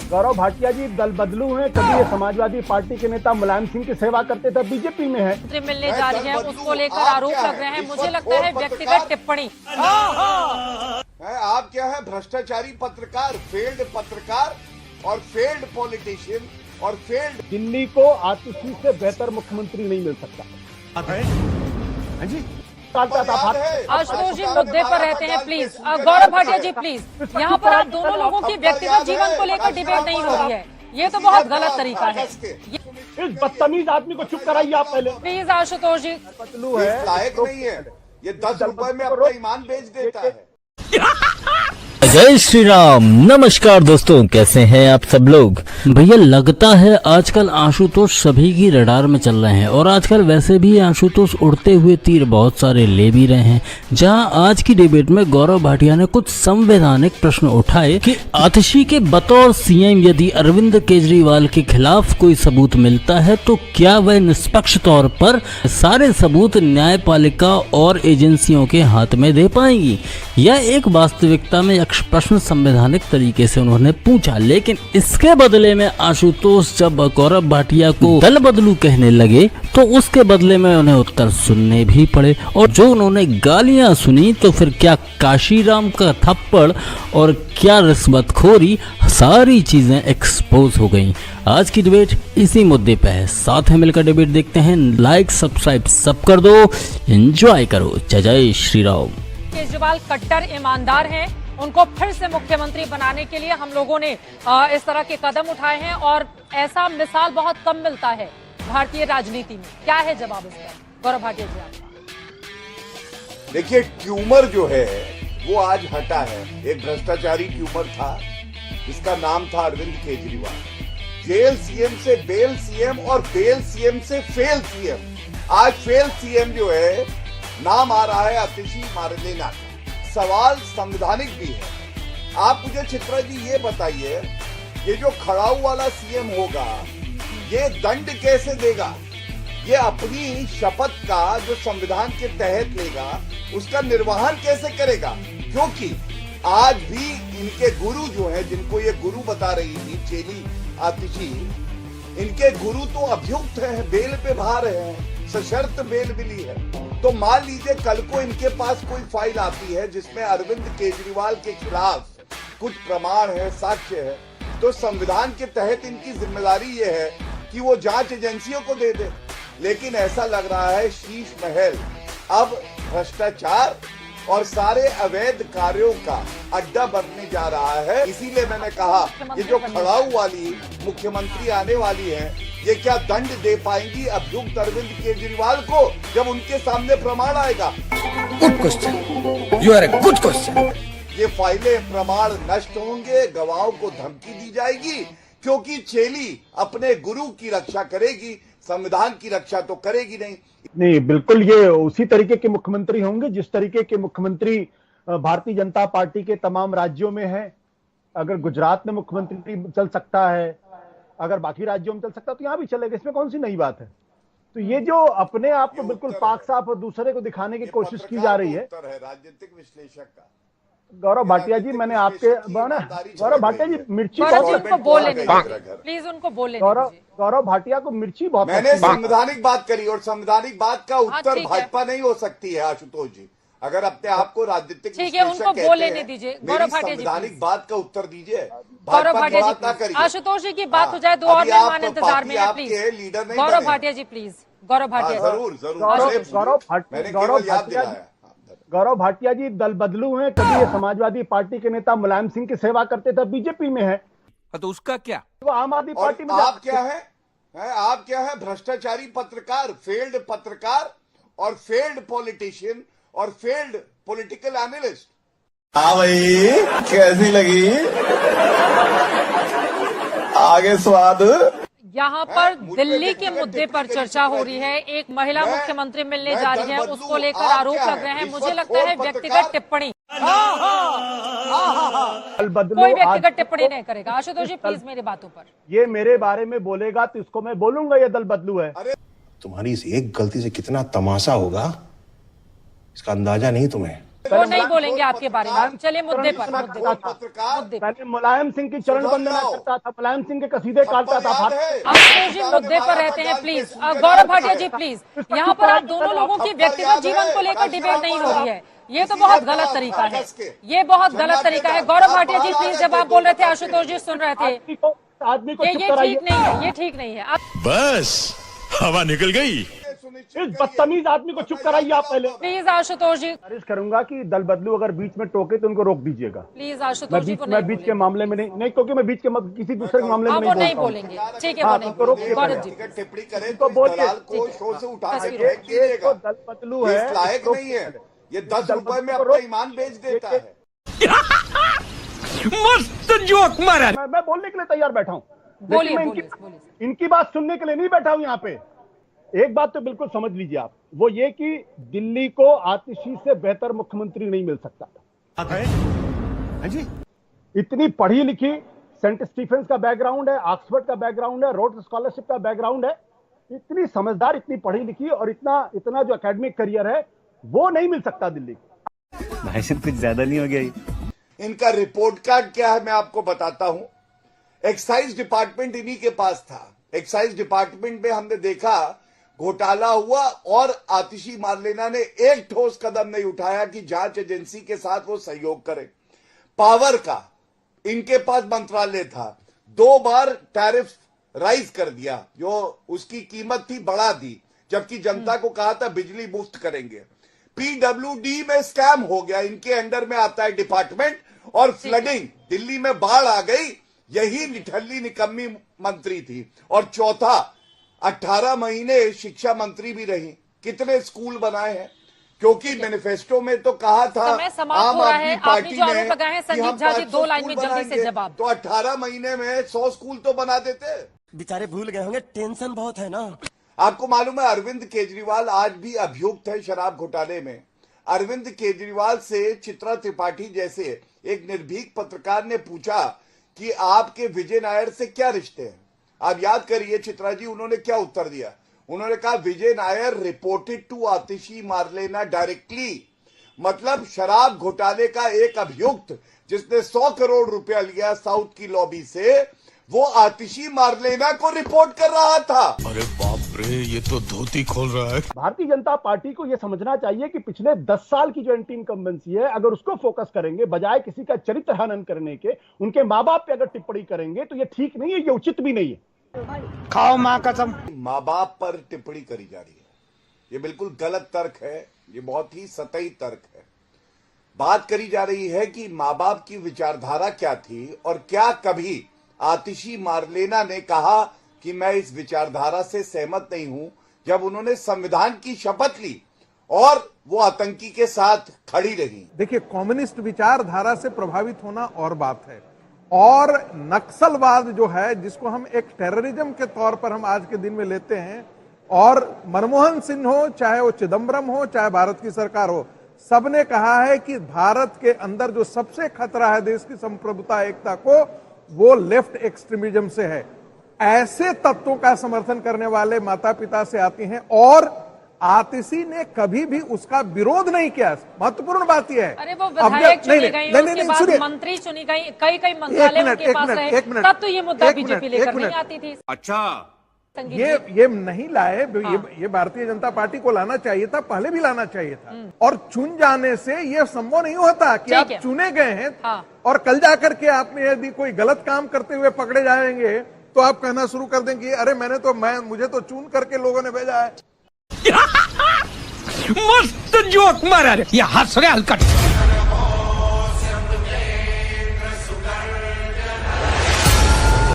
गौरव भाटिया जी दल बदलू हैं। कभी ये समाजवादी पार्टी के नेता मुलायम सिंह की सेवा करते थे, बीजेपी में है। मंत्री मिलने जा रही है, उसको लेकर आरोप लग रहे हैं। मुझे लगता है व्यक्तिगत टिप्पणी। आप क्या है, भ्रष्टाचारी पत्रकार, फेल्ड पत्रकार और फेल्ड पॉलिटिशियन और फेल्ड। दिल्ली को आतिशी से बेहतर मुख्यमंत्री नहीं मिल सकता। हाँ जी, आशुतोष जी मुद्दे पर रहते हैं प्लीज। गौरव भाटिया जी प्लीज, यहाँ पर आप दोनों लोगों की व्यक्तिगत जीवन को लेकर डिबेट नहीं हो रही है। ये तो बहुत गलत तरीका है। इस बदतमीज आदमी को चुप कराइए आप पहले प्लीज आशुतोष जी। बदलू है, लायक नहीं है, ये 10 रुपए में अपना ईमान बेच देता है। जय श्री राम। नमस्कार दोस्तों, कैसे हैं आप सब लोग। भैया लगता है आजकल आशुतोष सभी की रडार में चल रहे हैं और आजकल वैसे भी आशुतोष उड़ते हुए तीर बहुत सारे ले भी रहे हैं। जहां आज की डिबेट में गौरव भाटिया ने कुछ संवैधानिक प्रश्न उठाए कि आतिशी के बतौर सीएम यदि अरविंद केजरीवाल के खिलाफ कोई सबूत मिलता है तो क्या वह निष्पक्ष तौर पर सारे सबूत न्यायपालिका और एजेंसियों के हाथ में दे पाएंगी। यह एक वास्तविकता में प्रश्न संवैधानिक तरीके से उन्होंने पूछा, लेकिन इसके बदले में आशुतोष जब गौरव भाटिया को दल बदलू कहने लगे तो उसके बदले में उन्हें उत्तर सुनने भी पड़े। और जो उन्होंने गालियां सुनी तो फिर क्या काशीराम का थप्पड़ और क्या रिश्वतखोरी, सारी चीजें एक्सपोज हो गई। आज की डिबेट इसी मुद्दे पे है, साथ में मिलकर डिबेट देखते हैं। लाइक सब्सक्राइब सब कर दो, एंजॉय करो। जय श्री राम। केजरीवाल कट्टर ईमानदार हैं, उनको फिर से मुख्यमंत्री बनाने के लिए हम लोगों ने इस तरह के कदम उठाए हैं और ऐसा मिसाल बहुत कम मिलता है भारतीय राजनीति में। क्या है जवाब इसका, गौरव भाटिया जी आपका? देखिए, ट्यूमर जो है वो आज हटा है। एक भ्रष्टाचारी ट्यूमर था जिसका नाम था अरविंद केजरीवाल। जेल सीएम से बेल सीएम और बेल सीएम से फेल सीएम। आज फेल सीएम जो है नाम आ रहा है आतिशी मारलेना। सवाल संवैधानिक भी है। आप मुझे चित्रा जी ये बताइए, ये जो खड़ाऊ वाला सीएम होगा ये दंड कैसे देगा? ये अपनी शपथ का जो संविधान के तहत लेगा उसका निर्वहन कैसे करेगा? क्योंकि आज भी इनके गुरु जो है, जिनको ये गुरु बता रही थी चेली आतिशी, इनके गुरु तो अभियुक्त हैं, बेल पे बाहर हैं, सशर्त बेल मिली है। तो मान लीजिए कल को इनके पास कोई फाइल आती है जिसमें अरविंद केजरीवाल के खिलाफ कुछ प्रमाण है, साक्ष्य है, तो संविधान के तहत इनकी जिम्मेदारी ये है कि वो जांच एजेंसियों को दे दे। लेकिन ऐसा लग रहा है शीश महल अब भ्रष्टाचार और सारे अवैध कार्यों का अड्डा बनने जा रहा है। इसीलिए मैंने कहा ये जो खड़ाऊ वाली मुख्यमंत्री आने वाली है, ये क्या दंड दे पाएंगी अभियुक्त अरविंद केजरीवाल को जब उनके सामने प्रमाण आएगा? Good question, you are a good question. ये फाइलें प्रमाण नष्ट होंगे, गवाहों को धमकी दी जाएगी, क्योंकि चेली अपने गुरु की रक्षा करेगी, संविधान की रक्षा तो करेगी नहीं। बिल्कुल ये उसी तरीके के मुख्यमंत्री होंगे जिस तरीके के मुख्यमंत्री भारतीय जनता पार्टी के तमाम राज्यों में है। अगर गुजरात में मुख्यमंत्री चल सकता है, अगर बाकी राज्यों में चल सकता है तो यहां भी चलेगा, इसमें कौन सी नई बात है। तो ये जो अपने आप को बिल्कुल पाक साफ और दूसरे को दिखाने की कोशिश की जा रही है राजनीतिक विश्लेषक का। गौरव भाटिया जी, मैंने आपके गौरव भाटिया जी मिर्ची उनको बोले प्लीज, उनको बोले। गौरव भाटिया को मिर्ची बहुत, मैंने संवैधानिक बात करी और संवैधानिक बात का उत्तर भाजपा नहीं हो सकती है। आशुतोष जी, अगर अपने आप को राजनीतिक ठीक है, उनको बोले नहीं दीजिए। गौरव भाटिया जी संवैधानिक बात का उत्तर दीजिए। गौरव भाटिया जी, आशुतोष जी की बात हो जाए, दो और मेहमान इंतजार में है, प्लीज। लीडर नहीं, गौरव भाटिया जी प्लीज। गौरव भाटिया जरूर जरूर। गौरव भाटिया जी दल बदलू हैं। कभी ये समाजवादी पार्टी के नेता मुलायम सिंह की सेवा करते थे, बीजेपी में है। तो उसका क्या? वो आम आदमी पार्टी में। आप क्या है? आप क्या है? भ्रष्टाचारी पत्रकार, फेल्ड पत्रकार और फेल्ड पॉलिटिशियन और फेल्ड पॉलिटिकल एनालिस्ट। हाँ भाई, कैसी लगी? आगे स्वाद। यहाँ पर दिल्ली के मुद्दे पर चर्चा हो रही है। एक महिला मुख्यमंत्री मिलने जा रही है, उसको लेकर आरोप लग रहे हैं। मुझे लगता है व्यक्तिगत टिप्पणी, कोई व्यक्तिगत टिप्पणी नहीं करेगा। आशुतोष जी प्लीज मेरी बातों पर। ये मेरे बारे में बोलेगा तो इसको मैं बोलूंगा ये दल बदलू है। तुम्हारी इस एक गलती से कितना तमाशा होगा इसका अंदाजा नहीं तुम्हें। वो नहीं बोलेंगे आपके बारे में। चलिए मुद्दे पर पहले मुलायम सिंह की चरण वंदना करता था, मुलायम सिंह के कसीदे काटता था। आशुतोष जी मुद्दे पर रहते हैं प्लीज। गौरव भाटिया जी प्लीज, यहाँ पर आप दोनों लोगों की व्यक्तिगत जीवन को लेकर डिबेट नहीं हो रही है, ये तो बहुत गलत तरीका है, ये बहुत गलत तरीका है। गौरव भाटिया जी प्लीज, जब आप बोल रहे थे आशुतोष जी सुन रहे थे, आदमी को ये ठीक नहीं है, ये ठीक नहीं है। बस हवा निकल गई। इस बदतमीज आदमी को चुप कराइए आप पहले। प्लीज आशुतोष जी, गुजारिश करूंगा कि दल बदलू अगर बीच में टोके तो उनको रोक दीजिएगा। प्लीज आशुतोष जी को मैं बीच के मामले में नहीं, क्योंकि मैं बीच के किसी दूसरे के मामले में नहीं बोलेंगे। ठीक है, वो नहीं गौरव जी टिप्पणी करें तो दलाल को शो से उठा के फेंक दीजिएगा। दल बदलू है, लायक नहीं है, ये 10 रुपए में अपना ईमान बेच देता है। मस्त जोक मारा। मैं बोलने के लिए तैयार बैठा हूँ, बोलिए लेकिन इनकी बात सुनने के लिए नहीं बैठा हूं यहाँ पे। एक बात तो बिल्कुल समझ लीजिए आप, वो ये कि दिल्ली को आतिशी से बेहतर मुख्यमंत्री नहीं मिल सकता। जी इतनी पढ़ी लिखी, सेंट स्टीफेंस का बैकग्राउंड है, ऑक्सफोर्ड का बैकग्राउंड है, रोड्स स्कॉलरशिप का बैकग्राउंड है, इतनी समझदार, इतनी पढ़ी लिखी और इतना जो एकेडमिक करियर है, वो नहीं मिल सकता दिल्ली को। भाई साहब कुछ ज्यादा नहीं हो गया? इनका रिपोर्ट कार्ड क्या है मैं आपको बताता हूं। एक्साइज डिपार्टमेंट इन्हीं के पास था। एक्साइज डिपार्टमेंट में हमने देखा घोटाला हुआ और आतिशी मारलेना ने एक ठोस कदम नहीं उठाया कि जांच एजेंसी के साथ वो सहयोग करे। पावर का इनके पास मंत्रालय था, 2 बार टैरिफ राइज कर दिया, जो उसकी कीमत थी बढ़ा दी, जबकि जनता को कहा था बिजली मुफ्त करेंगे। पीडब्ल्यूडी में स्कैम हो गया, इनके अंडर में आता है डिपार्टमेंट। और फ्लडिंग, दिल्ली में बाढ़ आ गई, यही निठल्ली निकम्मी मंत्री थी। और चौथा, 18 महीने शिक्षा मंत्री भी रही, कितने स्कूल बनाए हैं? क्योंकि मैनिफेस्टो में तो कहा था आम आदमी पार्टी ने कि हम 500 स्कूल बनाएंगे, तो 18 महीने में 100 स्कूल तो बना देते। बेचारे भूल गए होंगे, टेंशन बहुत है ना। आपको मालूम है अरविंद केजरीवाल आज भी अभियुक्त है शराब घोटाले में। अरविंद केजरीवाल से चित्रा त्रिपाठी जैसे एक निर्भीक पत्रकार ने पूछा कि आपके विजय नायर से क्या रिश्ते हैं। आप याद करिए चित्रा जी, उन्होंने क्या उत्तर दिया। उन्होंने कहा Vijay Nair reported to Atishi Marlena directly, मतलब शराब घोटाले का एक अभियुक्त जिसने 100 करोड़ रुपया लिया साउथ की लॉबी से, वो आतिशी मारलेना को रिपोर्ट कर रहा था। अरे बाप रे, ये तो धोती खोल रहा है। भारतीय जनता पार्टी को यह समझना चाहिए कि पिछले 10 साल की जो एंटी इनकम्बेंसी है, अगर उसको फोकस करेंगे बजाय किसी का चरित्र हनन करने के, उनके माँ बाप पे अगर टिप्पणी करेंगे तो ये ठीक नहीं है, ये उचित भी नहीं है। खाओ माँ कसम। माँ बाप पर टिप्पणी करी जा रही है, ये बिल्कुल गलत तर्क है, ये बहुत ही सतही तर्क है। बात करी जा रही है कि माँ बाप की विचारधारा क्या थी और क्या कभी आतिशी मारलेना ने कहा कि मैं इस विचारधारा से सहमत नहीं हूं, जब उन्होंने संविधान की शपथ ली और वो आतंकी के साथ खड़ी रही। देखिए, कम्युनिस्ट विचारधारा से प्रभावित होना और बात है, और नक्सलवाद जो है जिसको हम एक टेररिज्म के तौर पर हम आज के दिन में लेते हैं, और मनमोहन सिंह हो, चाहे वो चिदम्बरम हो, चाहे भारत की सरकार हो, सबने कहा है कि भारत के अंदर जो सबसे खतरा है देश की संप्रभुता एकता को, वो लेफ्ट एक्सट्रीमिज्म से है। ऐसे तत्वों का समर्थन करने वाले माता पिता से आती हैं, और आतिशी ने कभी भी उसका विरोध नहीं किया। महत्वपूर्ण बात यह है। अरे वो विधायक चुनी गई, उसके बाद मंत्री चुनी गई, कई मंत्रालय उनके पास रहे, तब तो ये मुद्दा बीजेपी लेकर नहीं आती थी। अच्छा, ये नहीं लाए, ये भारतीय जनता पार्टी को लाना चाहिए था, पहले भी लाना चाहिए था। और चुन जाने से ये संभव नहीं होता कि आप चुने गए हैं और कल जाकर के आप में यदि कोई गलत काम करते हुए पकड़े जाएंगे तो आप कहना शुरू कर देंगे अरे मुझे तो चुन करके लोगों ने भेजा है। मस्त जोक मारा रे, ये हंस रहे हल्का।